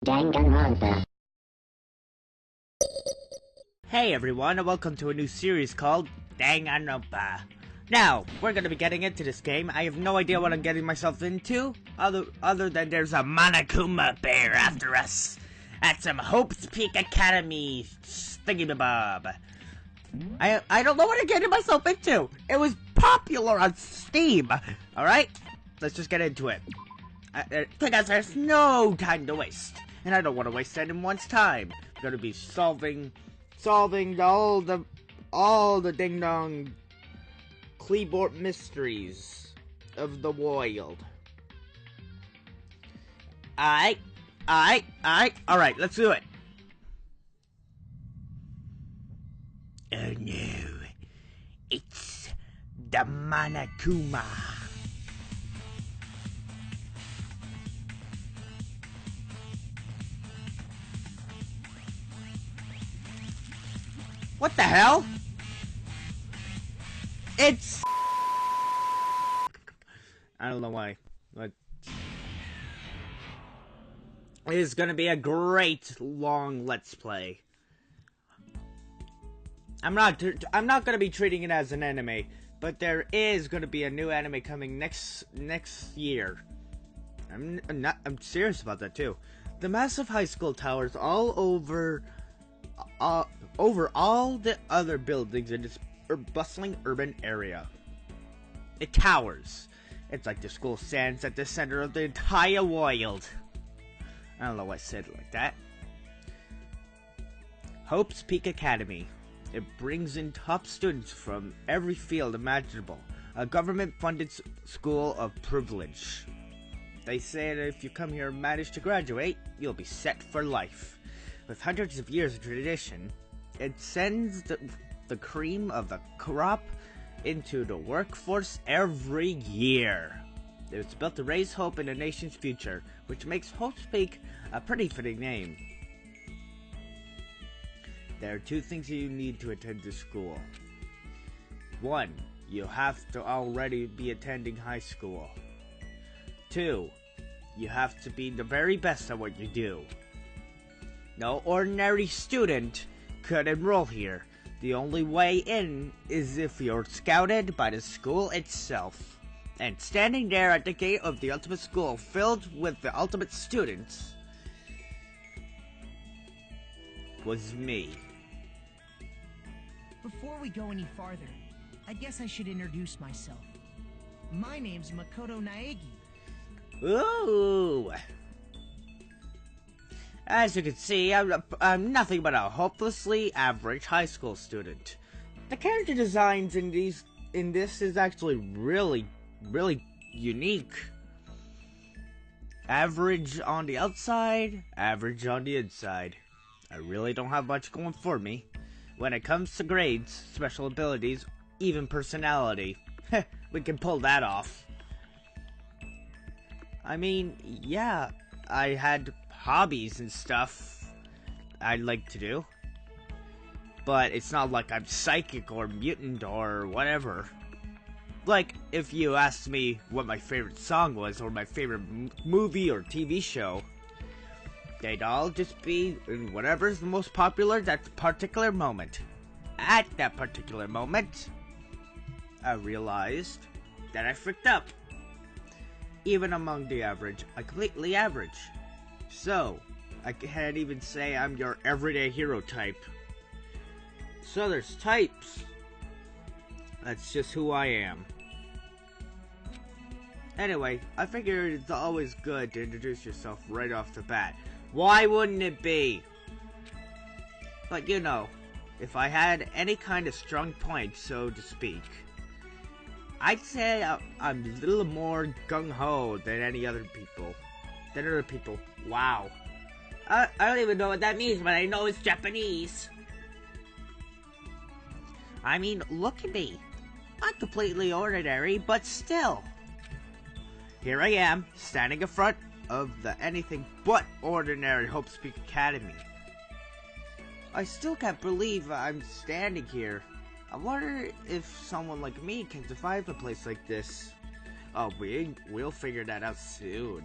Danganronpa. Hey everyone, and welcome to a new series called Danganronpa. Now, we're gonna be getting into this game. I have no idea what I'm getting myself into, other than there's a Monokuma bear after us at some Hope's Peak Academy thingy-bob. I don't know what I'm getting myself into. It was popular on Steam. Alright, let's just get into it. Because there's no time to waste. And I don't want to waste anyone's time. I'm gonna be solving all the ding-dong keyboard mysteries of the world. Alright, let's do it. Oh no, it's the Monokuma. What the hell? It's... I don't know why, but... It is gonna be a great, long Let's Play. I'm not gonna be treating it as an anime, but there is gonna be a new anime coming next year. I'm serious about that too. The massive high school towers all over all the other buildings in this bustling urban area. It towers. It's like the school stands at the center of the entire world. I don't know why I said it like that. Hope's Peak Academy. It brings in top students from every field imaginable. A government-funded school of privilege. They say that if you come here and manage to graduate, you'll be set for life. With hundreds of years of tradition, it sends the cream of the crop into the workforce every year. It's built to raise hope in the nation's future, which makes Hope's Peak a pretty fitting name. There are two things you need to attend this school. One, you have to already be attending high school. Two, you have to be the very best at what you do. No ordinary student could enroll here. The only way in is if you're scouted by the school itself. And standing there at the gate of the ultimate school filled with the ultimate students was me. Before we go any farther, I guess I should introduce myself. My name's Makoto Naegi. Ooh! As you can see, I'm nothing but a hopelessly average high school student. The character designs in this is actually really unique. Average on the outside, average on the inside. I really don't have much going for me. When it comes to grades, special abilities, even personality, we can pull that off. I mean, yeah, I had hobbies and stuff I'd like to do, but it's not like I'm psychic or mutant or whatever. Like, if you asked me what my favorite song was or my favorite movie or TV show, they'd all just be in whatever's the most popular at that particular moment. At that particular moment, I realized that I freaked up. Even among the average, I'm completely average. So, I can't even say I'm your everyday hero type. So there's types. That's just who I am. Anyway, I figured it's always good to introduce yourself right off the bat. Why wouldn't it be? But you know, if I had any kind of strong point, so to speak, I'd say I'm a little more gung-ho than other people. Wow. I don't even know what that means, but I know it's Japanese. I mean, look at me. I'm completely ordinary, but still. Here I am, standing in front of the anything but ordinary Hope's Peak Academy. I still can't believe I'm standing here. I wonder if someone like me can survive a place like this. Oh, we'll figure that out soon.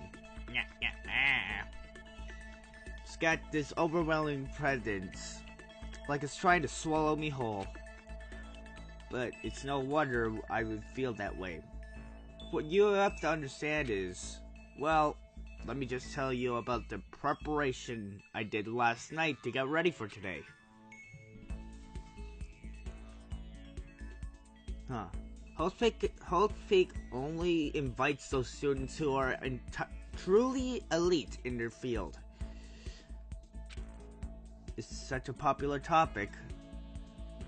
got this overwhelming presence, like it's trying to swallow me whole. But it's no wonder I would feel that way. What you have to understand is, well, let me just tell you about the preparation I did last night to get ready for today. Host Peak only invites those students who are truly elite in their field. It's such a popular topic.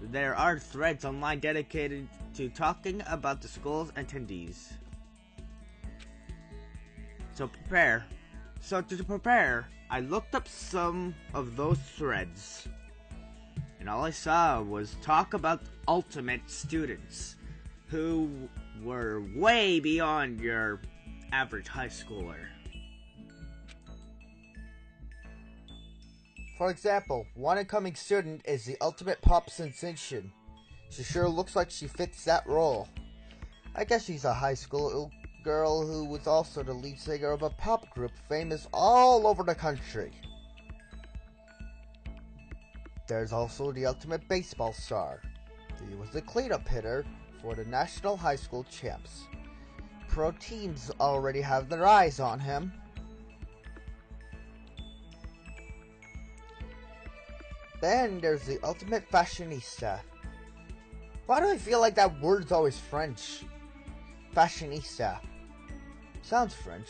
There are threads online dedicated to talking about the school's attendees. To prepare, I looked up some of those threads, and all I saw was talk about ultimate students who were way beyond your average high schooler. For example, one incoming student is the ultimate pop sensation. She sure looks like she fits that role. I guess she's a high school girl who was also the lead singer of a pop group famous all over the country. There's also the ultimate baseball star. He was the cleanup hitter for the National High School Champs. Pro teams already have their eyes on him. Then there's the ultimate fashionista. Why do I feel like that word's always French? Fashionista. Sounds French.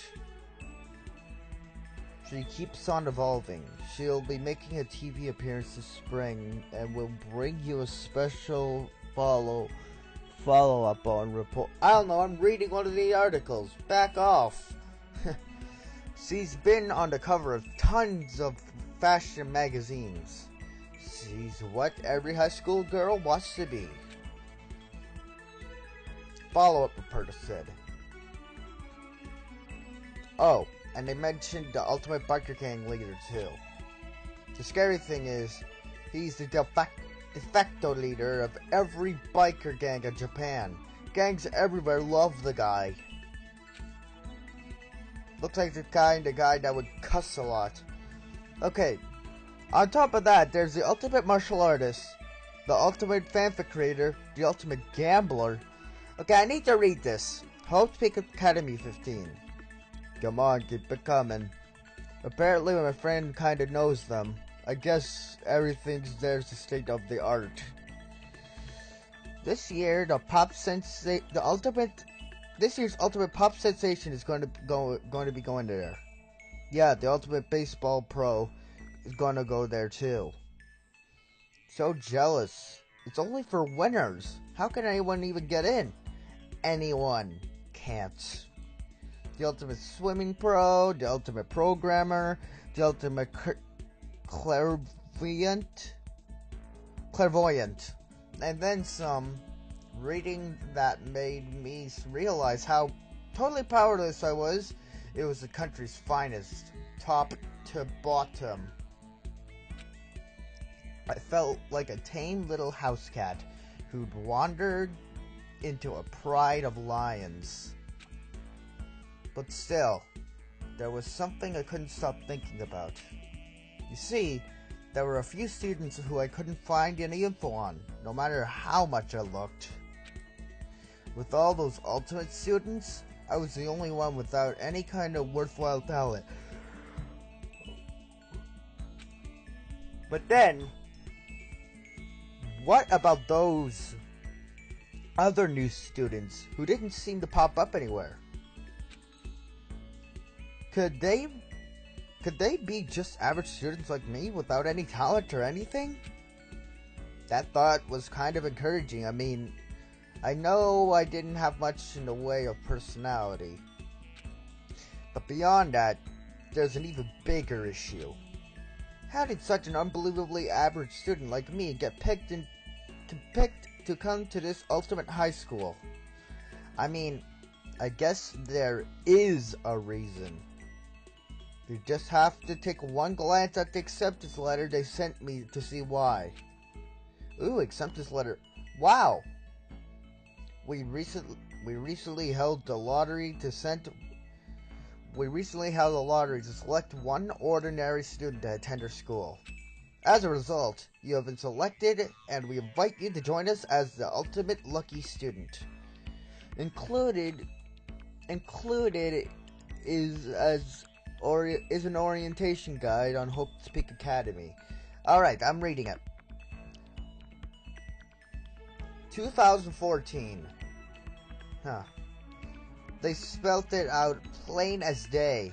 She keeps on evolving. She'll be making a TV appearance this spring and will bring you a special follow-up on report. I don't know, I'm reading one of the articles. Back off. She's been on the cover of tons of fashion magazines. She's what every high school girl wants to be. Follow-up reporter said. Oh, and they mentioned the ultimate biker gang leader too. The scary thing is, he's the de facto leader of every biker gang in Japan. Gangs everywhere love the guy. Looks like the kind of guy that would cuss a lot. Okay, on top of that, there's the ultimate martial artist, the ultimate fanfic creator, the ultimate gambler. Okay, I need to read this. Hope Peak Academy 15. Come on, keep it coming. Apparently my friend kinda knows them. I guess everything's there's the state of the art. This year, this year's ultimate pop sensation is going to be going there. Yeah, the ultimate baseball pro is going to go there too. So jealous. It's only for winners. How can anyone even get in? Anyone can't. The ultimate swimming pro, the ultimate programmer, the ultimate clairvoyant, and then some. Reading that made me realize how totally powerless I was. It was the country's finest, top to bottom. I felt like a tame little house cat who'd wandered into a pride of lions. But still, there was something I couldn't stop thinking about. You see, there were a few students who I couldn't find any info on, no matter how much I looked. With all those ultimate students, I was the only one without any kind of worthwhile talent. But then, what about those other new students who didn't seem to pop up anywhere? Could they be just average students like me without any talent or anything? That thought was kind of encouraging. I mean, I know I didn't have much in the way of personality. But beyond that, there's an even bigger issue. How did such an unbelievably average student like me get picked to come to this ultimate high school? I mean, I guess there is a reason. You just have to take one glance at the acceptance letter they sent me to see why. Ooh, acceptance letter. Wow! We recently held the lottery to send we recently held a lottery to select one ordinary student to attend our school. As a result, you have been selected, and we invite you to join us as the ultimate lucky student. Included is an orientation guide on Hope's Peak Academy. Alright, I'm reading it. 2014. Huh. They spelt it out plain as day.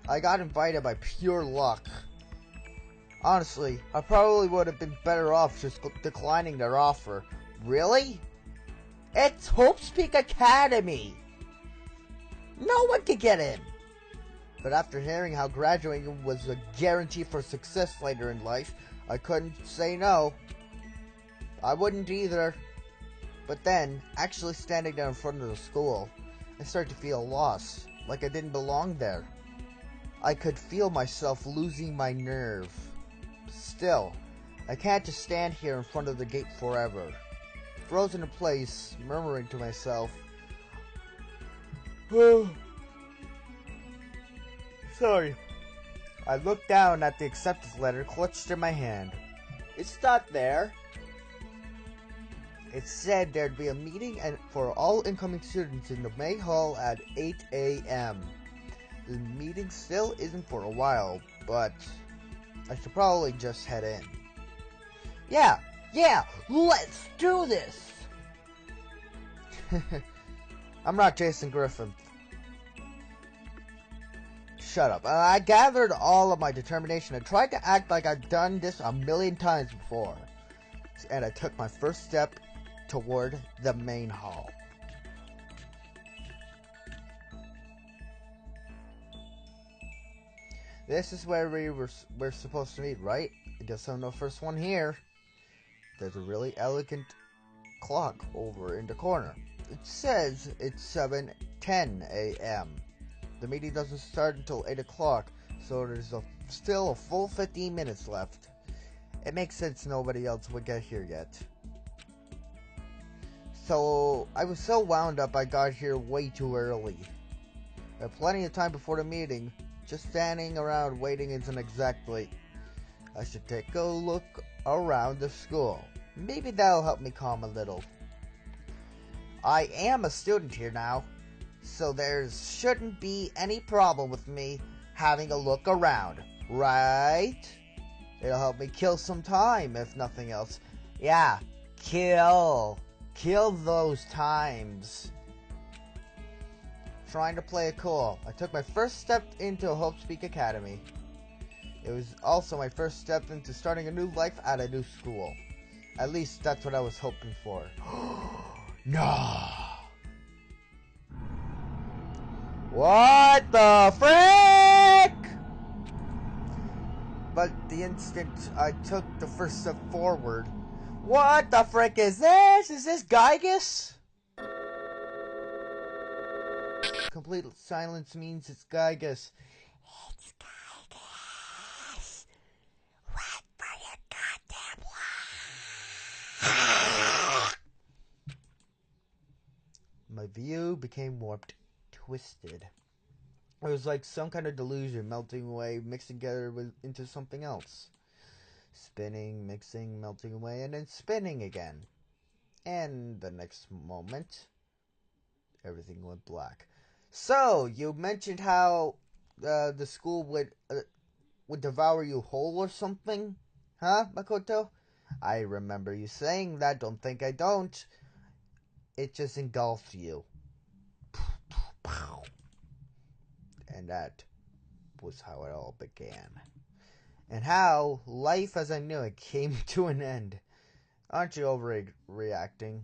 I got invited by pure luck. Honestly, I probably would have been better off just declining their offer. Really? It's Hope's Peak Academy! No one could get in! But after hearing how graduating was a guarantee for success later in life, I couldn't say no. I wouldn't either. But then, actually standing there in front of the school, I started to feel lost, like I didn't belong there. I could feel myself losing my nerve. Still, I can't just stand here in front of the gate forever. Frozen in place, murmuring to myself, sorry. I looked down at the acceptance letter clutched in my hand. It's not there. It said there'd be a meeting for all incoming students in the May Hall at 8 a.m. The meeting still isn't for a while, but I should probably just head in. Yeah, let's do this! I'm not Jason Griffin. Shut up. I gathered all of my determination and tried to act like I'd done this a million times before. And I took my first step toward the main hall. This is where we're supposed to meet, right? I guess I'm the first one here. There's a really elegant clock over in the corner. It says it's 7:10 a.m. The meeting doesn't start until 8 o'clock, so there's still a full 15 minutes left. It makes sense nobody else would get here yet. So, I was so wound up I got here way too early. I had plenty of time before the meeting. Just standing around waiting isn't exactly. I should take a look around the school. Maybe that'll help me calm a little. I am a student here now, so there shouldn't be any problem with me having a look around, right? It'll help me kill some time, if nothing else. Yeah, kill those times. Trying to play it cool. I took my first step into Hope's Peak Academy. It was also my first step into starting a new life at a new school. At least that's what I was hoping for. No. What the frick? But the instant I took the first step forward, what the frick is this? Is this Gygus? Complete silence means it's Gygus. It's Gygus. Run for your goddamn life. My view became warped, twisted. It was like some kind of delusion melting away, mixing together into something else. Spinning, mixing, melting away, and then spinning again. And the next moment, everything went black. So, you mentioned how the school would devour you whole or something? Huh, Makoto? I remember you saying that, don't think I don't. It just engulfed you. And that was how it all began. And how life as I knew it came to an end. Aren't you overreacting?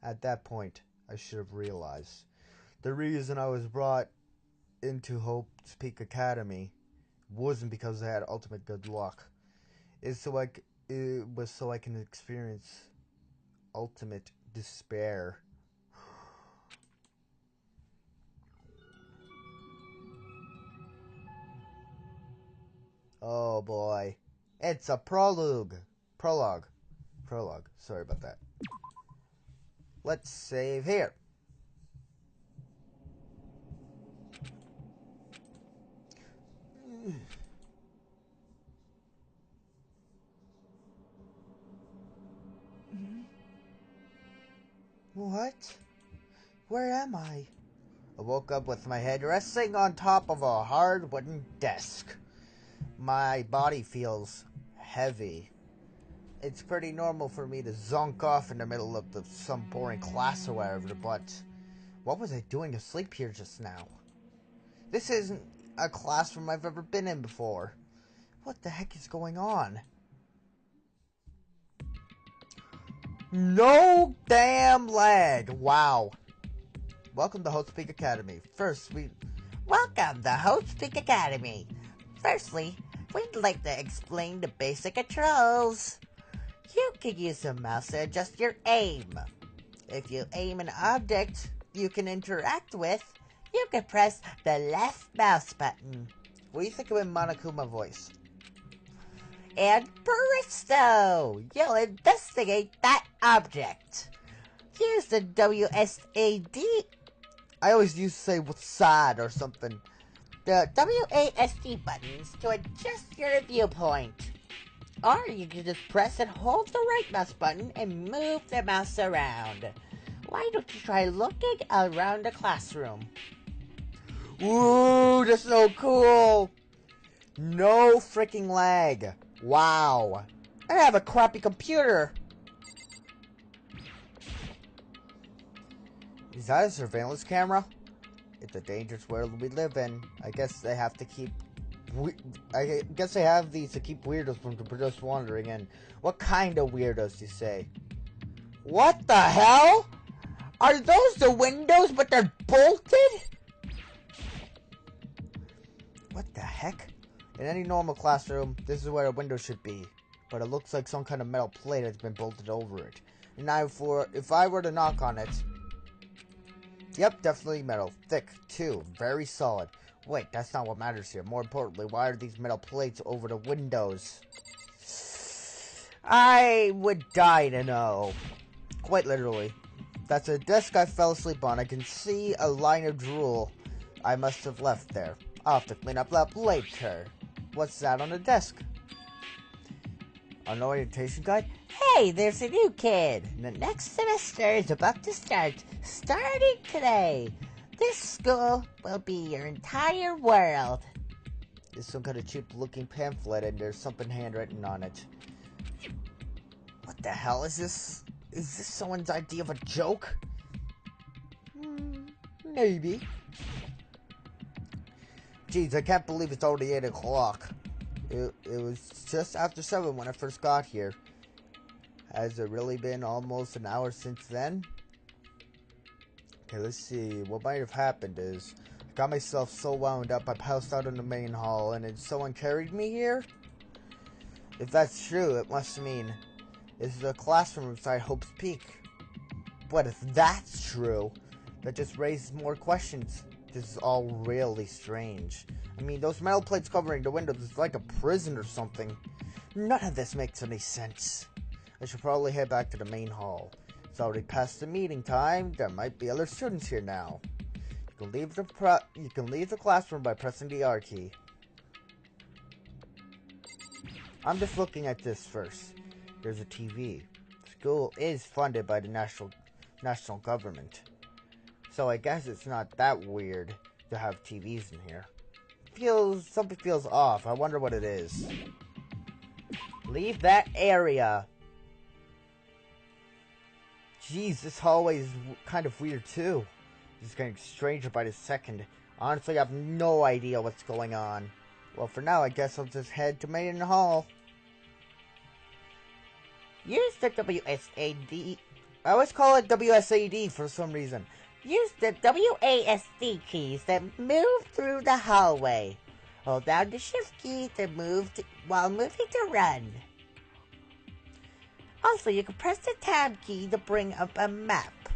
At that point, I should have realized. The reason I was brought into Hope's Peak Academy wasn't because I had ultimate good luck. It was so I can experience ultimate despair. Oh boy. It's a prologue. Sorry about that. Let's save here. What? Where am I? I woke up with my head resting on top of a hard wooden desk. My body feels heavy. It's pretty normal for me to zonk off in the middle of some boring class or whatever, but what was I doing asleep here just now? This isn't a classroom I've ever been in before. What the heck is going on? No damn lag. Wow. Welcome to Host Peak Academy. Welcome to Host Peak Academy. Firstly, we'd like to explain the basic controls. You can use the mouse to adjust your aim. If you aim an object you can interact with, you can press the left mouse button. What do you think of in Monokuma voice? And presto! You'll investigate that object. Use the WSAD. I always used to say what's sad or something. The WASD buttons to adjust your viewpoint. Or you can just press and hold the right mouse button and move the mouse around. Why don't you try looking around the classroom? Ooh, that's so cool! No freaking lag. Wow. I have a crappy computer. Is that a surveillance camera? It's a dangerous world we live in. I guess they have to keep... I guess they have these to keep weirdos from just wandering in. What kind of weirdos, you say? What the hell? Are those the windows, but they're bolted? What the heck? In any normal classroom, this is where a window should be. But it looks like some kind of metal plate has been bolted over it. And now if I were to knock on it... Yep, definitely metal. Thick, too. Very solid. Wait, that's not what matters here. More importantly, why are these metal plates over the windows? I would die to know. Quite literally. That's a desk I fell asleep on. I can see a line of drool I must have left there. I'll have to clean up that later. What's that on the desk? An orientation guide? Hey, there's a new kid. The next semester is about to start. Starting today. This school will be your entire world. There's some kind of cheap looking pamphlet and there's something handwritten on it. What the hell is this? Is this someone's idea of a joke? Maybe. Jeez, I can't believe it's already 8 o'clock. It was just after 7 when I first got here. Has it really been almost an hour since then? Okay, let's see. What might have happened is I got myself so wound up I passed out in the main hall and then someone carried me here? If that's true, it must mean this is a classroom inside Hope's Peak. But if that's true, that just raises more questions. This is all really strange. I mean, those metal plates covering the windows is like a prison or something. None of this makes any sense. I should probably head back to the main hall. It's already past the meeting time. There might be other students here now. You can leave the classroom by pressing the R key. I'm just looking at this first. There's a TV. School is funded by the national government. So I guess it's not that weird to have TVs in here. Something feels off. I wonder what it is. Leave that area. Jeez, this hallway is kind of weird too. It's getting stranger by the second. Honestly, I have no idea what's going on. Well, for now, I guess I'll just head to main hall. Use the WSAD. I always call it WSAD for some reason. Use the WASD keys to move through the hallway. Hold down the shift key to move while moving to run. Also, you can press the tab key to bring up a map.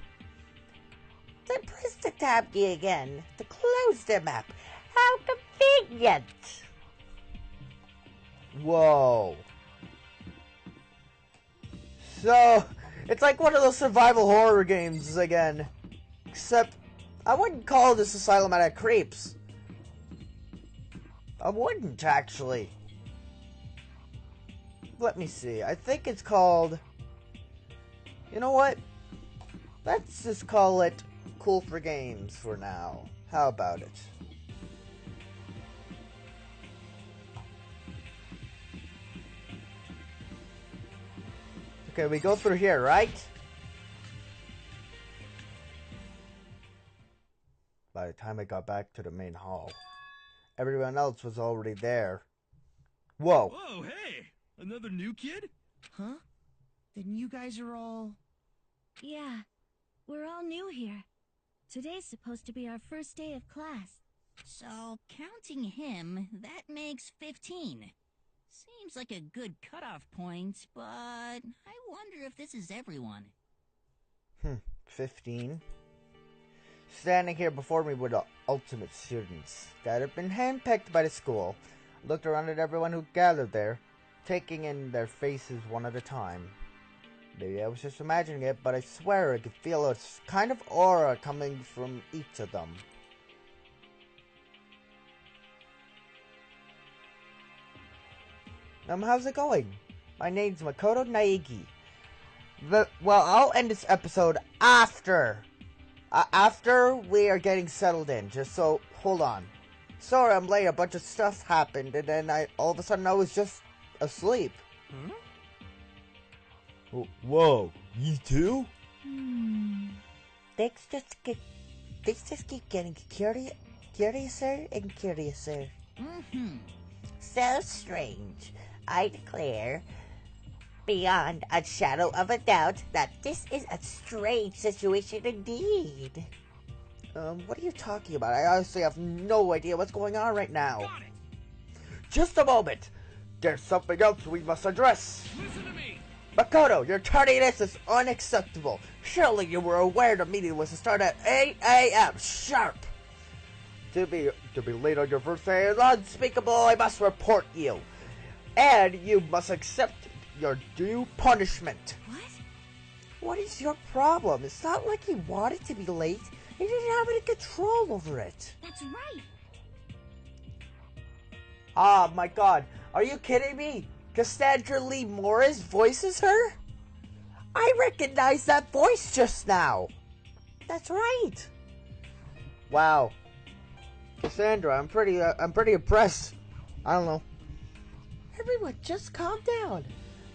Then press the tab key again to close the map. How convenient! Whoa. So, it's like one of those survival horror games again. Except, I wouldn't call this Asylum at Creeps. I wouldn't, actually. Let me see. I think it's called... You know what? Let's just call it Cool for Games for now. How about it? Okay, we go through here, right? By the time I got back to the main hall, everyone else was already there. Whoa! Whoa, hey! Another new kid? Huh? Then you guys are all... Yeah, we're all new here. Today's supposed to be our first day of class. So, counting him, that makes 15. Seems like a good cutoff point, but I wonder if this is everyone. 15. Standing here before me were the ultimate students that had been handpicked by the school. I looked around at everyone who gathered there, taking in their faces one at a time. Maybe I was just imagining it, but I swear I could feel a kind of aura coming from each of them. How's it going? My name's Makoto Naegi. Well, I'll end this episode after we are getting settled in. Just so, hold on. Sorry, I'm late. A bunch of stuff happened, and then all of a sudden I was just asleep. Whoa, you too? Things just keep getting curiouser and curiouser. So strange. I declare, beyond a shadow of a doubt, that this is a strange situation indeed. What are you talking about? I honestly have no idea what's going on right now. Just a moment. There's something else we must address. Listen to me! Makoto, your tardiness is unacceptable. Surely you were aware the meeting was to start at 8 a.m. sharp. To be late on your first day is unspeakable. I must report you. And you must accept your due punishment. What? What is your problem? It's not like you wanted to be late. You didn't have any control over it. That's right. Ah, my God. Are you kidding me? Cassandra Lee Morris voices her? I recognize that voice just now. That's right. Wow. Cassandra, I'm pretty impressed. I don't know. Everyone, just calm down.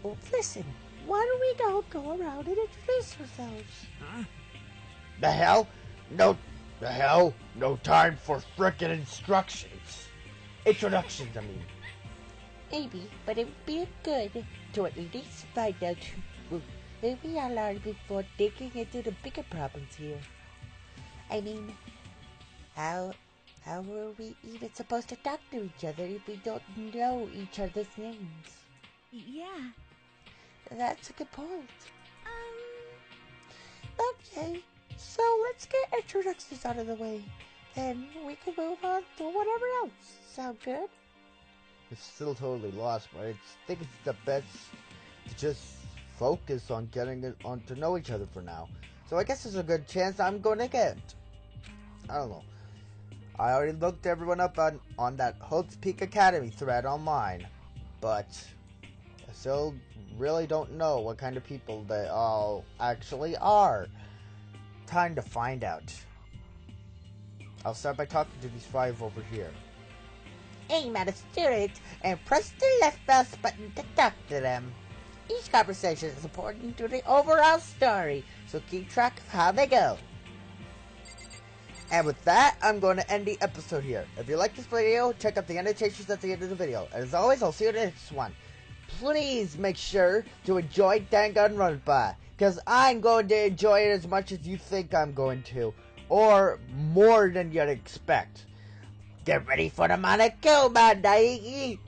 Oh, listen, why don't we all go around and introduce ourselves? Huh? The hell? No time for frickin' introductions, I mean. Maybe, but it would be good to at least find out who we all are before digging into the bigger problems here. I mean, how are we even supposed to talk to each other if we don't know each other's names? Yeah. That's a good point. Okay, so let's get introductions out of the way. Then we can move on to whatever else. Sound good? It's still totally lost, but I think it's the best to just focus on getting on to know each other for now. So I guess there's a good chance I'm going to get. I don't know. I already looked everyone up on that Hope's Peak Academy thread online, but I still really don't know what kind of people they all actually are. Time to find out. I'll start by talking to these 5 over here. Aim at a student and press the left mouse button to talk to them. Each conversation is important to the overall story, so keep track of how they go. And with that, I'm going to end the episode here. If you like this video, check out the annotations at the end of the video. And as always, I'll see you in the next one. Please make sure to enjoy Danganronpa, because I'm going to enjoy it as much as you think I'm going to, or more than you'd expect. Get ready for the Monokuma, Daigi!